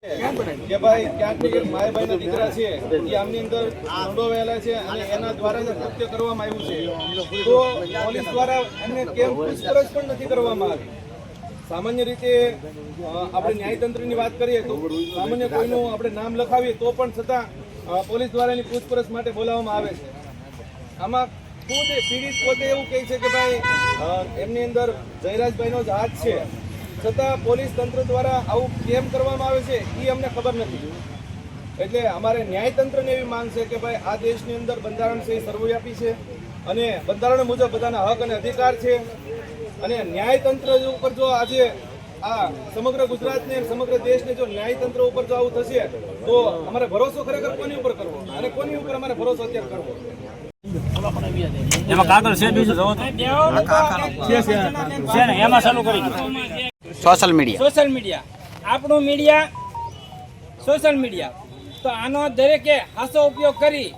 કે ભાઈ ક્યાંક ને ક્યાંક માય ભાઈના દીકરા છે એ આમની અંદર સંડોવાયેલા છે અને એના દ્વારા જ કૃત્ય કરવામાં આવ્યું છે, તો પોલીસ દ્વારા એમને કેમ પૂછપરછ પણ નથી કરવામાં આવી? સામાન્ય રીતે આપણે ન્યાયતંત્રની વાત કરીએ તો સામાન્ય કોઈનું આપણે નામ લખાવીએ તો પણ છતાં પોલીસ દ્વારા એની પૂછપરછ માટે બોલાવવામાં આવે છે. આમાં ખુદ પીડિત પોતે એવું કહે છે કે ભાઈ એમની અંદર જયરાજભાઈનો જ હાથ છે, છતાં પોલીસ તંત્ર દ્વારા આવું કેમ કરવામાં આવે છે એ અમને ખબર નથી. એટલે અમારે ન્યાયતંત્રને એવી માંગ છે કે ભાઈ આ દેશની અંદર બંધારણ છે એ સર્વવ્યાપી છે અને બંધારણ મુજબ બધાના હક અને અધિકાર છે, અને ન્યાયતંત્ર ઉપર જો આજે આ સમગ્ર ગુજરાતને સમગ્ર દેશને જો ન્યાયતંત્ર ઉપર જો આવું થશે તો અમારે ભરોસો ખરેખર કોની ઉપર કરવો અને કોની ઉપર અમારે ભરોસો અત્યારે કરવો? એમાં કાગળ છે બીજું જવો છે ને એમાં ચાલુ કરી સોશિયલ મીડિયા આપણું મીડિયા સોશિયલ મીડિયા, તો આનો દરેકે હાસો ઉપયોગ કરી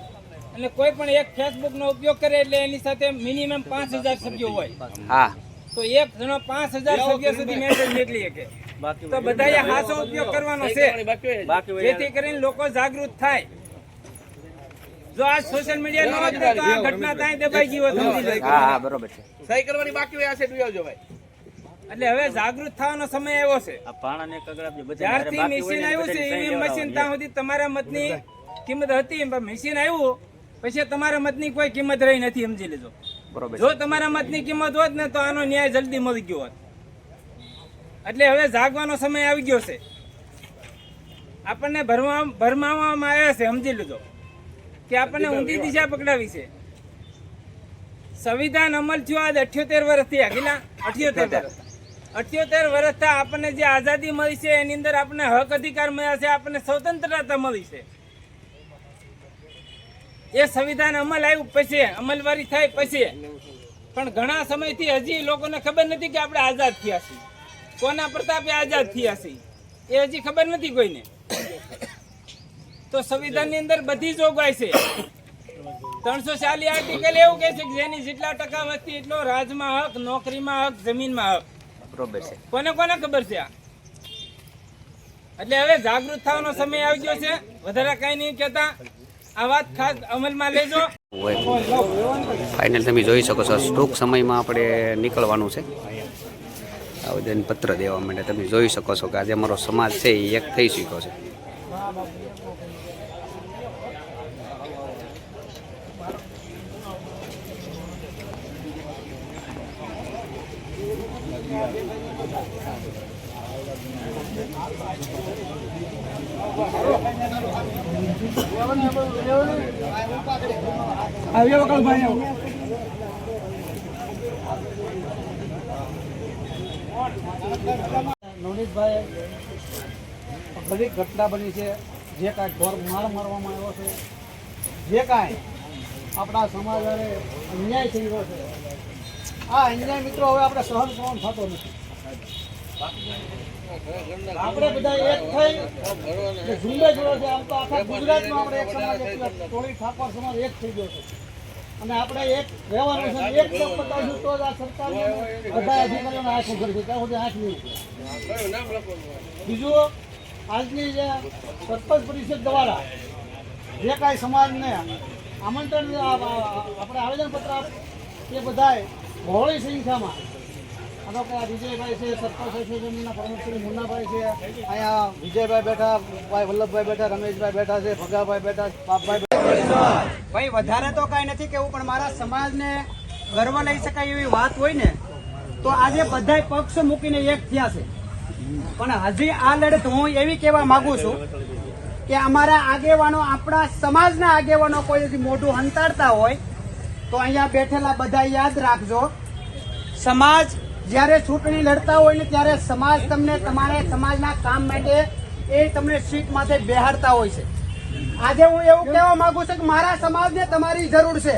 અને કોઈ પણ એક ફેસબુકનો ઉપયોગ કરે એટલે એની સાથે મિનિમમ 5000 સભ્યો હોય. હા, તો એક જણો 5000 સભ્યો સુધી મેસેજ મોકલી શકે. તો બધાએ હાસો ઉપયોગ કરવાનો છે જેથી કરીને લોકો જાગૃત થાય. જો આ સોશિયલ મીડિયા ન હોત તો આ ઘટના ત્યાં દબાઈ ગઈ હોત. હા, બરોબર છે. સહી કરવાની બાકી હોય આ સેટ આવજો ભાઈ. એટલે હવે જાગૃત થવાનો સમય આવ્યો છે. જ્યારથી મશીન આવ્યું છે ઈવીએમ મશીન ત્યાં સુધી તમારા મતની કિંમત હતી, મશીન આવ્યું પછી તમારા મતની કોઈ કિંમત રહી નથી, સમજી લેજો. જો તમારા મતની કિંમત હોત ને તો આનો ન્યાય જલ્દી મળી ગયો હોત. એટલે હવે જાગવાનો સમય આવી ગયો છે. આપણને ભરમાવવામાં આવ્યા છે, સમજી લેજો કે આપણને ઊંધી દિશા પકડાવી છે. સંવિધાન અમલ થયો આજ 78 વર્ષ થયા. કેટલા? 78 વર્ષ થયા. આપણને જે આઝાદી મળી છે એની અંદર આપણને હક અધિકાર મળ્યા છે, આપણને સ્વતંત્રતા મળી છે. એ સંવિધાન અમલ આવ્યું પછી, અમલવારી થાય પછી, પણ ઘણા સમયથી હજી લોકોને ખબર નથી કે આપણે આઝાદ થયા છીએ, કોના પ્રતાપે આઝાદ થયા છીએ એ હજી ખબર નથી કોઈને. તો સંવિધાનની અંદર બધી જોગવાઈ છે. 340 આર્ટિકલ એવું કહે છે કે જેની જેટલા ટકા વસ્તી એટલો રાજમાં હક, નોકરીમાં હક, જમીનમાં હક. બરોબર છે. કોને કોને ખબર છે આ? એટલે હવે જાગૃત થવાનો સમય આવી ગયો છે. વધારે કઈ નહીં કહેતા, આ વાત ખાસ અમલમાં લેજો. ફાઇનલ તમે જોઈ શકો છો ટૂંક સમયમાં આપણે નીકળવાનું છે આવેદન પત્ર દેવા માટે. તમે જોઈ શકો છો કે આજે અમારો સમાજ છે એ એક થઈ શક્યો છે. નવનીતભાઈ બધી ઘટના બની છે, જે કાંઈ ઘોર માર મારવામાં આવ્યો છે, જે કાંઈ આપણા સમાજ અન્યાય થઈ રહ્યો છે, આ અન્યાય મિત્રો હવે આપણે સહન કરવાનો થતો નથી. આપણે બધા એક થઈ ઝુંબેશ જોડો છે. આમ તો આખા ગુજરાતમાં આપણે એક સમાજ, ટોળી ઠાકોર સમાજ એક થઈ ગયો છે અને આપણે એક રહેવાનું છે. એક તક બતાવશું તો જ આ સરકાર બધા અધિકારીઓને આંખ ઉઘડશે, ત્યાં સુધી આંખ નહીં ઉઘડે. બીજું, આજની જે સરપંચ પરિષદ દ્વારા જે કાંઈ સમાજને આમંત્રણ આપણે આવેદનપત્ર એ બધાએ બહોળી સંખ્યામાં આનો કે વિજયભાઈ છે, સરપંચ એસોસિએશનના પ્રમુખ શ્રી મુન્નાભાઈ છે, અહીંયા વિજયભાઈ બેઠા, ભાઈ વલ્લભભાઈ બેઠા, રમેશભાઈ બેઠા છે, ભગાભાઈ બેઠા, બાપભાઈ બેઠા. ભાઈ વધારે તો કાંઈ નથી કેવું, પણ મારા સમાજને ગર્વ લઈ શકાય એવી વાત હોય ને તો આજે બધાય પક્ષ મૂકીને એક થયા છે. પણ હજી આ લડત હું એવી કહેવા માંગુ છું કે અમારા આગેવાનો, આપણા સમાજના આગેવાનો કોઈ હજી મોઢું હંતાડતા હોય તો અહીંયા બેઠેલા બધા યાદ રાખજો, સમાજ જ્યારે ચૂંટણી લડતા હોય ને ત્યારે સમાજ તમને તમારા સમાજના કામ માટે એ તમને સીટ માથે બેહાડતા હોય છે. આજે હું એવું કહેવા માંગુ છું કે મારા સમાજને તમારી જરૂર છે.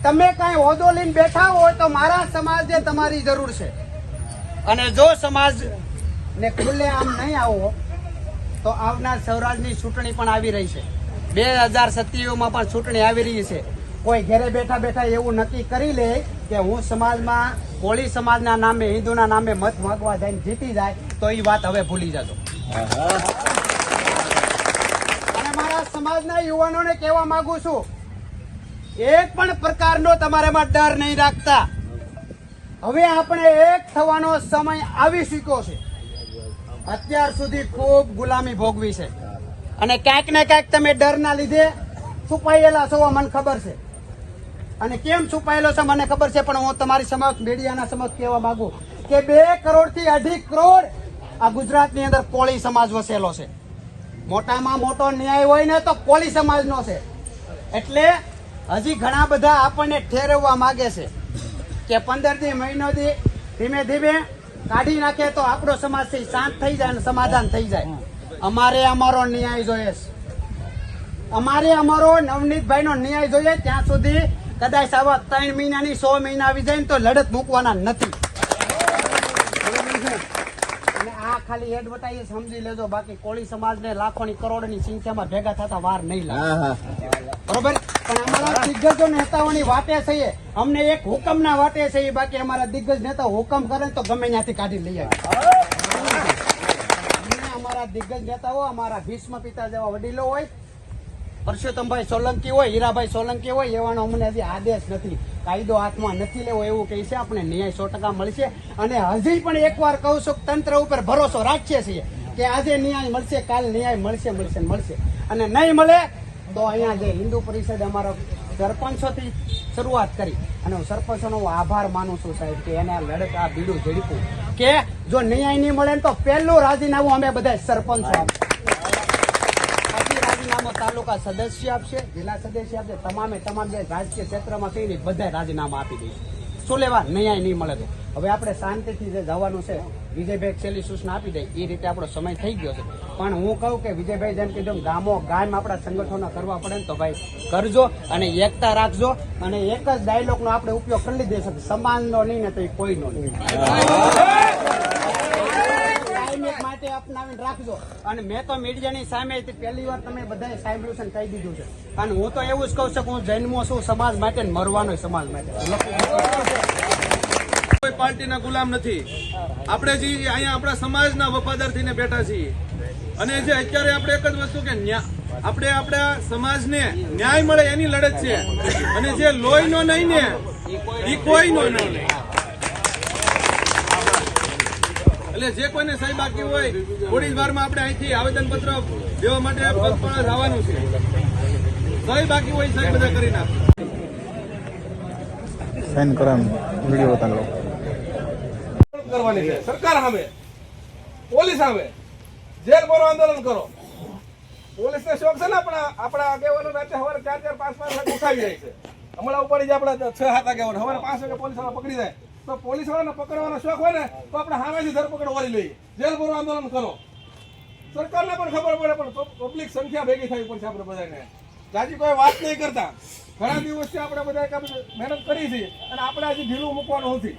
તમે કાંઈ હોદ્દો લઈને બેઠા હોય તો મારા સમાજને તમારી જરૂર છે. અને જો સમાજને ખુલ્લે આમ નહીં આવો તો આવનાર સૌરાષ્ટ્રની ચૂંટણી પણ આવી રહી છે. 2027માં પણ ચૂંટણી આવી રહી છે. કોઈ ઘરે બેઠા બેઠા એવું નક્કી કરી લે કે હું સમાજમાં કોળી સમાજના નામે, હિન્દુના નામે મત માંગવા જઈને જીતી જાય તો એ વાત હવે ભૂલી જજો. અને મારા સમાજના યુવાનોને કહેવા માંગુ છું, એક પણ પ્રકારનો તમારામાં ડર નહીં રાખતા. હવે આપણે એક થવાનો સમય આવી ચૂક્યો છે. અત્યાર સુધી ખૂબ ગુલામી ભોગવી છે અને ક્યાંક ને ક્યાંક તમે ડરના લીધે છુપાયેલા છો, મને ખબર છે. અને કેમ છુપાયેલો છે મને ખબર છે, પણ હું તમારી સમક્ષ મીડિયાના સમક્ષ કહેવા માંગુ કે 2 કરોડથી 2.5 કરોડ આ ગુજરાતની અંદર કોળી સમાજ વસેલો છે. મોટામાં મોટો ન્યાય હોય ને તો કોળી સમાજનો છે. એટલે હજી ઘણા બધા આપણને ઠેરવવા માંગે છે કે 15 મહિનોથી ધીમે ધીમે કાઢી નાખે તો આપણો સમાજ છે શાંત થઈ જાય અને સમાધાન થઈ જાય. અમારે અમારો ન્યાય જોઈએ છે. અમારે અમારો નવનીતભાઈનો ન્યાય જોઈએ. ત્યાં સુધી કદાચ આવા 3 મહિનાની 100 મહિના આવી જાય ને તો લડત મૂકવાના નથી. અને આ ખાલી એડવર્ટાઈઝ સમજી લેજો, બાકી કોળી સમાજને લાખોની કરોડોની સંખ્યામાં ભેગા થતા વાર નહીં લાગે. બરોબર? પણ અમારા દિગ્ગજો નેતાઓની વાટે છીએ, અમને એક હુકમના વાટે છે. બાકી અમારા દિગ્ગજ નેતા હુકમ કરે તો ગમે ત્યાંથી કાઢી લઈ આવે. અમારા દિગ્ગજ નેતાઓ, અમારા ભીષ્મ પિતા જેવા વડીલો હોય, પરસોત્તમભાઈ સોલંકી હોય, હીરાભાઈ સોલંકી હોય, એવાનો અમને હજી આદેશ નથી, કાયદો હાથમાં નથી લેવો એવું કહે છે. આપણે ન્યાય 100% મળશે. અને હજી પણ એકવાર કહું છું, તંત્ર ઉપર ભરોસો રાખીએ છીએ કે આજે ન્યાય મળશે, કાલ ન્યાય મળશે. અને નહીં મળે તો અહીંયા જે હિન્દુ પરિષદ અમારો સરપંચોથી શરૂઆત કરી, અને હું સરપંચોનો આભાર માનું છું સાહેબ કે એને આ લડત, આ બીડું ઝડપ્યું કે જો ન્યાય નહીં મળે તો પહેલું રાજીનામું અમે બધા સરપંચો આપશે. તાલુકા સદસ્ય આપશે, જિલ્લા સદસ્ય આપશે, તમામ જે રાજકીય ક્ષેત્રમાં છે બધા રાજીનામા આપી દઈશું. શું લેવા? ન્યાય નહીં મળે તો. હવે આપણે શાંતિથી જે જવાનું છે, વિજયભાઈ છેલ્લી સૂચના આપી દે એ રીતે આપણો સમય થઈ ગયો છે. પણ હું કહું કે વિજયભાઈ જેમ કીધું ગામ આપણા સંગઠનો કરવા પડે ને તો ભાઈ કરજો અને એકતા રાખજો. અને એક જ ડાયલોગનો આપણે ઉપયોગ કરી લીધો છે, સમાનનો નહીં ને તો એ કોઈનો નહીં. માટે અપનાવીને રાખજો. અને મેં તો મીડિયાની સામે પહેલી વાર તમે બધાએ સાંભળ્યું છે, કહી દીધું છે. અને હું તો એવું જ કહું છું કે હું જન્મો છું સમાજ માટે, મરવાનો સમાજ માટે. કોઈ પાર્ટીના ગુલામ નથી. આપણે જે અહીંયા આપણા સમાજના વફાદાર થઈને બેઠા છીએ. અને જે અત્યારે આપણે એક જ વસ્તુ કે આપણે આપણા સમાજને ન્યાય મળે એની લડત છે. અને જે લોહીનો નહીં ને એ કોઈનો નહીં. એટલે જે કોઈને સહી બાકી હોય, થોડી જ વારમાં આપણે અહીંથી આવેદનપત્ર દેવા માટે પગપાળા જવાનું છે. સહી બાકી હોય સહી બધા કરી નાખો. સાઈન કરવાનું વિડીયો બતાવો કરવાની છે સરકાર સામે, પોલીસ સામે. જેલ ભરો, આંદોલન કરો. પોલીસને શોખ છે ને આપણા આગેવાનો રાતે સવારે 4-4, 5-5 વાગે ઉઠાવી જાય છે. હમણાં ઉપાડી જાય આપણા 6-7 આગેવાનો, સવારે 5 વાગે પોલીસ વાળા પકડી જાય. તો પોલીસ વાળાને પકડવાનો શોખ હોય ને તો આપણે સામેથી ધરપકડ વાળી લઈએ. જેલ ભરો, આંદોલન કરો. સરકારને પણ ખબર પડે, પણ પબ્લિક સંખ્યા ભેગી થવી પડશે. આપણે બધાને જાજી કોઈ વાત નહીં કરતા. ઘણા દિવસથી આપણે બધા મહેનત કરી છે અને આપણે હજી ઢીલું મૂકવાનું નથી.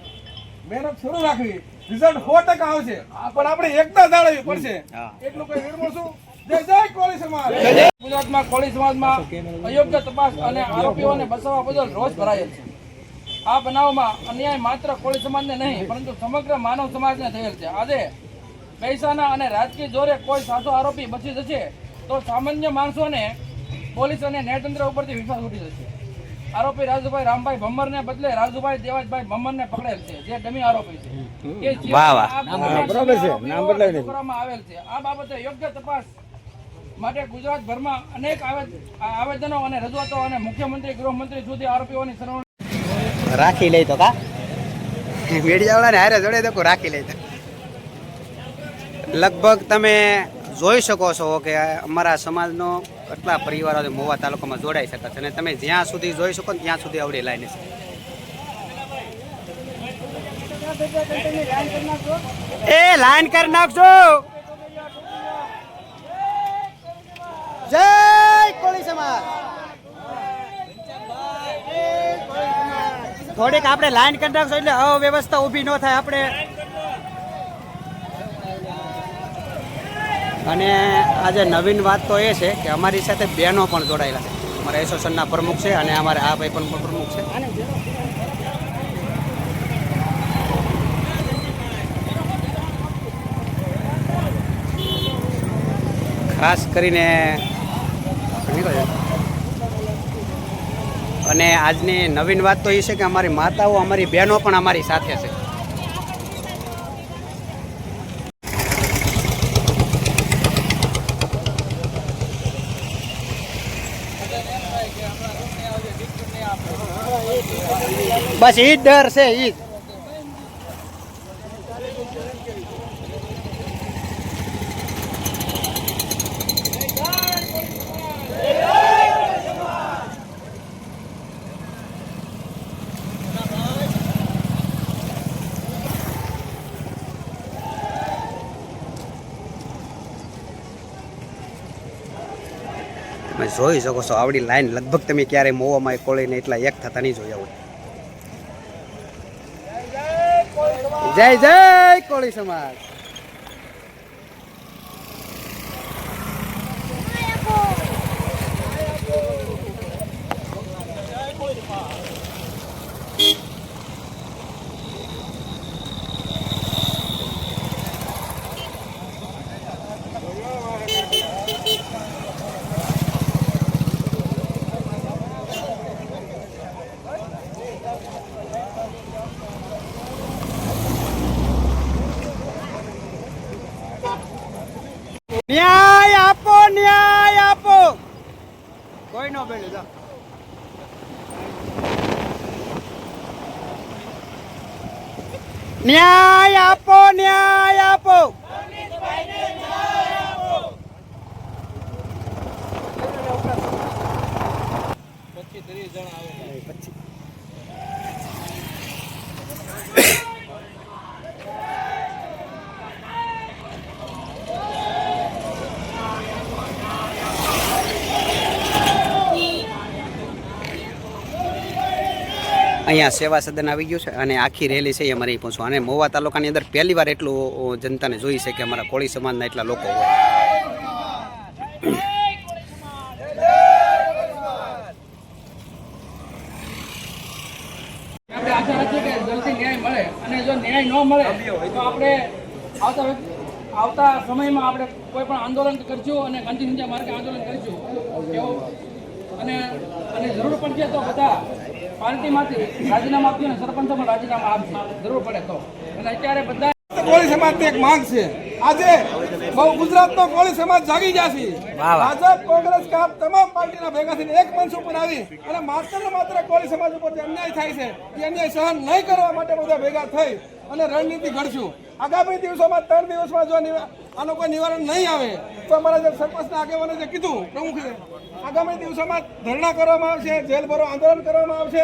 મહેનત શરૂ રાખવી, રિઝલ્ટ 100% આવશે. પણ આપણે એકતા જાળવવી પડશે. એટલું કઈ વિરમો છું. જય કોળી સમાજ. ગુજરાતમાં કોળી સમાજમાં અયોગ્ય તપાસ અને આરોપીઓને બચાવવા બદલ રોષ ભરાયેલ છે. આ બનાવમાં અન્યાય માત્ર કોળી સમાજને નહીં પરંતુ સમગ્ર માનવ સમાજને થયેલ છે. આજે પૈસાના અને રાજકીય જોરે કોઈ સાચો આરોપી બચી જશે તો સામાન્ય માણસોને પોલીસ અને ન્યાયતંત્ર ઉપરથી વિશ્વાસ ઉઠી જશે. આરોપી રાજુભાઈ રામભાઈ ભમ્મરને બદલે રાજુભાઈ દેવાજભાઈ ભમ્મરને પકડેલ છે, જે ડમી આરોપી છે કે કરવામાં આવેલ છે. આ બાબતે યોગ્ય તપાસ માટે ગુજરાતભરમાં અનેક આવેદનો અને રજૂઆતો અને મુખ્યમંત્રી, ગૃહમંત્રી સુધી આરોપીઓની સરવણ રાખી લઈ તો કા મીડિયાવાળાને હારે જોડે તો રાખી લઈ તો. લગભગ તમે જોઈ શકો છો કે અમારા સમાજનો કેટલા પરિવારો મોવા તાલુકામાં જોડાઈ શકે છે. અને તમે જ્યાં સુધી જોઈ શકો ને ત્યાં સુધી આવડી લાઈન છે. એ લાઈન કરી નાખજો. જય કોળી સમાજ. થોડીક આપણે લાઈન કરી નાખશો એટલે અવ્યવસ્થા ઊભી ન થાય આપણે. અને આજે નવીન વાત તો એ છે કે અમારી સાથે બહેનો પણ જોડાયેલા છે. અમારા એસોસિએશનના પ્રમુખ છે અને અમારે આ ભાઈ પણ પ્રમુખ છે. ખાસ કરીને અને આજની નવીન વાત તો એ છે કે અમારી માતાઓ અમારી બહેનો પણ અમારી સાથે છે. બસ ઈ જ ડર છે ઈ જ. તમે જોઈ શકો છો આવડી લાઈન લગભગ તમે ક્યારેય મોવામાં કોળીને એટલા એક થતા નહીં જોયા હોય. જય જય કોળી સમાજ. ન્યાય આપો, ન્યાય આપો. કોઈ નો બેઠું જા. ન્યાય આપો, ન્યાય આપો. અહીંયા સેવા સદન આવી ગયું છે અને આખી રેલી છે એ અમારે અહીં પહોંચવા. અને મહુવા તાલુકાની અંદર પહેલી વાર એટલું જનતાને જોઈ છે કે અમારા કોળી સમાજના એટલા લોકો હોય. આપણે આશા રાખીએ કે જલ્દી ન્યાય મળે અને જો ન્યાય ન મળે તો આપણે આવતા સમયમાં આપણે કોઈ પણ આંદોલન કરશું અને ગાંધી હિંસા માર્ગે આંદોલન કરીશું એવું અને જરૂર પડશે તો બધા પાર્ટીમાંથી રાજીનામા આપ્યું અને સરપંચ પણ રાજીનામા આપશે જરૂર પડે તો. અને અત્યારે બધા કોળી સમાજની એક માંગ છે. આજે બહુ ગુજરાતનો કોળી સમાજ જાગી ગયા છે. ભાજપ, કોંગ્રેસ, કાપ તમામ પાર્ટીના ભેગા થઈને એક મંચ ઉપર આવી અને માત્ર ને માત્ર કોળી સમાજ ઉપર જે અન્યાય થાય છે એ અન્યાય સહન નહીં કરવા માટે બધા ભેગા થઈ અને રણનીતિ ઘડશું. આગામી દિવસોમાં 3 દિવસમાં જો આનો કોઈ નિવારણ નહીં આવે તો અમારા જે સરપંચના આગેવાને જે કીધું પ્રમુખે આગામી દિવસોમાં ધરણા કરવામાં આવશે, જેલ ભરો આંદોલન કરવામાં આવશે.